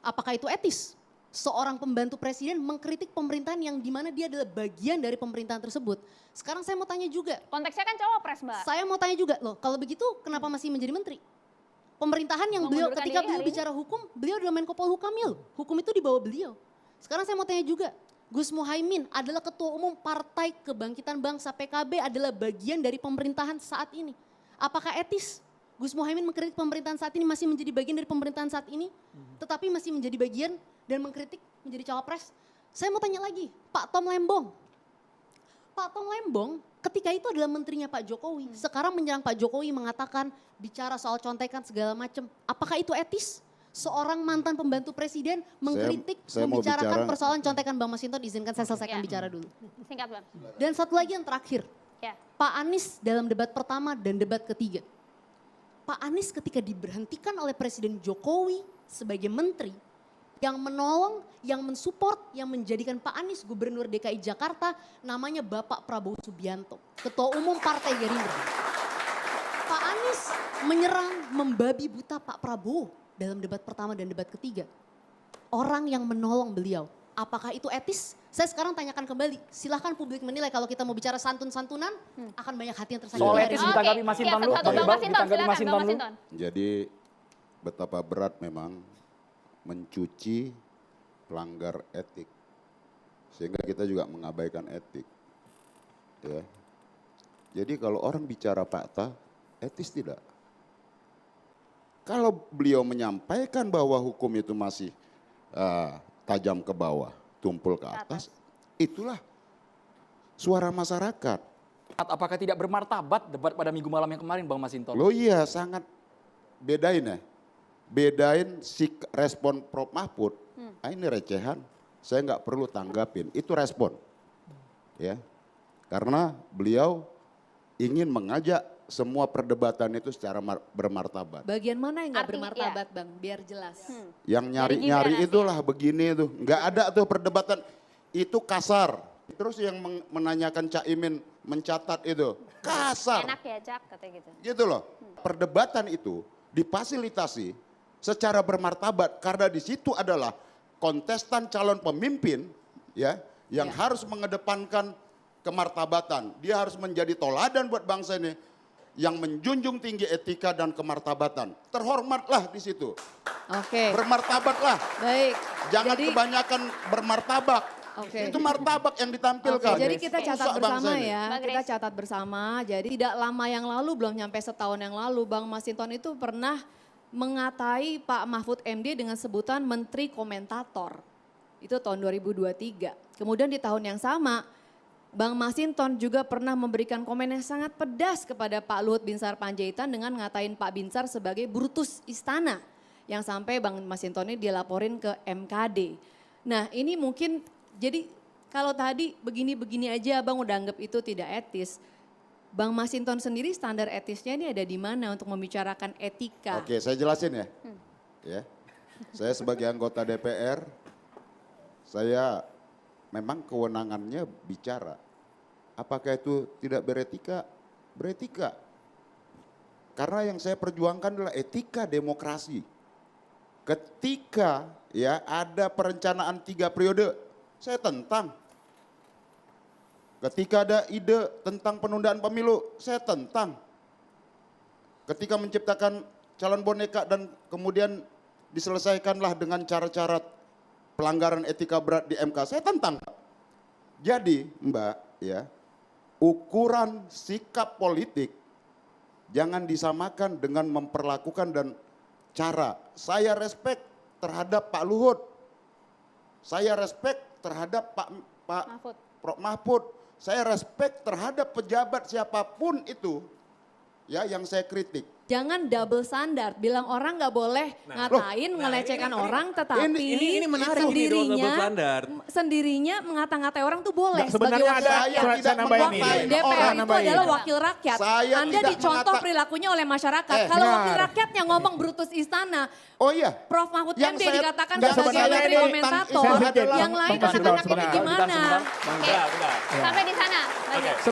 Apakah itu etis? Seorang pembantu presiden mengkritik pemerintahan yang dimana dia adalah bagian dari pemerintahan tersebut. Sekarang saya mau tanya juga. Konteksnya kan cawapres, Mbak. Saya mau tanya juga loh, kalau begitu kenapa masih menjadi menteri? Pemerintahan yang beliau ketika beliau bicara hukum, beliau adalah Menko Polhukamil. Hukum itu di bawah beliau. Sekarang saya mau tanya juga, Gus Muhaimin adalah Ketua Umum Partai Kebangkitan Bangsa PKB adalah bagian dari pemerintahan saat ini. Apakah etis Gus Muhaimin mengkritik pemerintahan saat ini masih menjadi bagian dari pemerintahan saat ini, tetapi masih menjadi bagian dan mengkritik menjadi cawapres? Saya mau tanya lagi, Pak Tom Lembong. Pak Tom Lembong ketika itu adalah menterinya Pak Jokowi, sekarang menyerang Pak Jokowi mengatakan bicara soal contekan segala macam. Apakah itu etis? Seorang mantan pembantu presiden mengkritik, membicarakan persoalan contekan. Bang Masinton, izinkan saya selesaikan bicara dulu. Singkat, Bang. Dan satu lagi yang terakhir, Pak Anies dalam debat pertama dan debat ketiga. Pak Anies ketika diberhentikan oleh Presiden Jokowi sebagai menteri, yang menolong, yang mensupport, yang menjadikan Pak Anies Gubernur DKI Jakarta namanya Bapak Prabowo Subianto, Ketua Umum Partai Gerindra. Pak Anies menyerang, membabi buta Pak Prabowo dalam debat pertama dan debat ketiga. Orang yang menolong beliau, apakah itu etis? Saya sekarang tanyakan kembali, silahkan publik menilai. Kalau kita mau bicara santun-santunan, akan banyak hati yang tersakiti. Soal etis ditanggapi Mas Hinton dulu. Ditanggapi Mas Hinton dulu. Jadi betapa berat memang mencuci pelanggar etik. Sehingga kita juga mengabaikan etik. Ya. Jadi kalau orang bicara fakta, etis tidak. Kalau beliau menyampaikan bahwa hukum itu masih tajam ke bawah, tumpul ke atas, itulah suara masyarakat. Apakah tidak bermartabat debat pada minggu malam yang kemarin, Bang Masinton? Loh iya, sangat bedain ya. Bedain respon Prof Mahfud, ini recehan, saya nggak perlu tanggapin, itu respon. Ya, karena beliau ingin mengajak semua perdebatan itu secara bermartabat. Bagian mana yang nggak bermartabat, Bang? Biar jelas. Yang nyari-nyari itulah begini itu, nggak ada tuh perdebatan, itu kasar. Terus yang menanyakan Cak Imin mencatat itu, kasar. Enak ya Cak, katanya gitu. Gitu loh, perdebatan itu difasilitasi secara bermartabat karena di situ adalah kontestan calon pemimpin ya yang harus mengedepankan kemartabatan. Dia harus menjadi toladan buat bangsa ini yang menjunjung tinggi etika dan kemartabatan. Terhormatlah di situ. Oke. Bermartabatlah. Baik. Jangan Jadi, kebanyakan bermartabak. Oke. Itu martabak yang ditampilkan. Jadi kita catat Rusak bangsa bersama ini. ya, kita catat bersama. Jadi tidak lama yang lalu, belum nyampe setahun yang lalu, Bang Masinton itu pernah mengatai Pak Mahfud MD dengan sebutan Menteri Komentator. Itu tahun 2023. Kemudian di tahun yang sama, Bang Masinton juga pernah memberikan komen yang sangat pedas kepada Pak Luhut Binsar Panjaitan dengan ngatain Pak Binsar sebagai Brutus Istana. Yang sampai Bang Masinton ini dilaporin ke MKD. Nah ini mungkin, jadi kalau tadi begini-begini aja Bang udah anggap itu tidak etis. Bang Masinton sendiri standar etisnya ini ada di mana untuk membicarakan etika? Oke, saya jelasin ya. Ya. Saya sebagai anggota DPR, saya memang kewenangannya bicara. Apakah itu tidak beretika? Beretika. Karena yang saya perjuangkan adalah etika demokrasi. Ketika ya ada perencanaan 3 periode, saya tentang. Ketika ada ide tentang penundaan pemilu, saya tentang. Ketika menciptakan calon boneka dan kemudian diselesaikanlah dengan cara-cara pelanggaran etika berat di MK, saya tentang. Jadi Mbak ya, ukuran sikap politik jangan disamakan dengan memperlakukan dan cara. Saya respect terhadap Pak Luhut. Saya respect terhadap Pak Prof Mahfud. Saya respect terhadap pejabat siapapun itu ya yang saya kritik. Jangan double standard, bilang orang nggak boleh ngatain, ngelecehkan orang, tetapi ini menarik sendirinya mengata-ngatai orang tuh boleh. Sebenarnya ada wakil DPR itu adalah wakil rakyat. Anda dicontoh perilakunya oleh masyarakat. Kalau wakil rakyatnya ngomong Brutus Istana, Prof Mahfud MD dikatakan sebagai menteri komentator, yang lain akan gimana? Sampai di sana.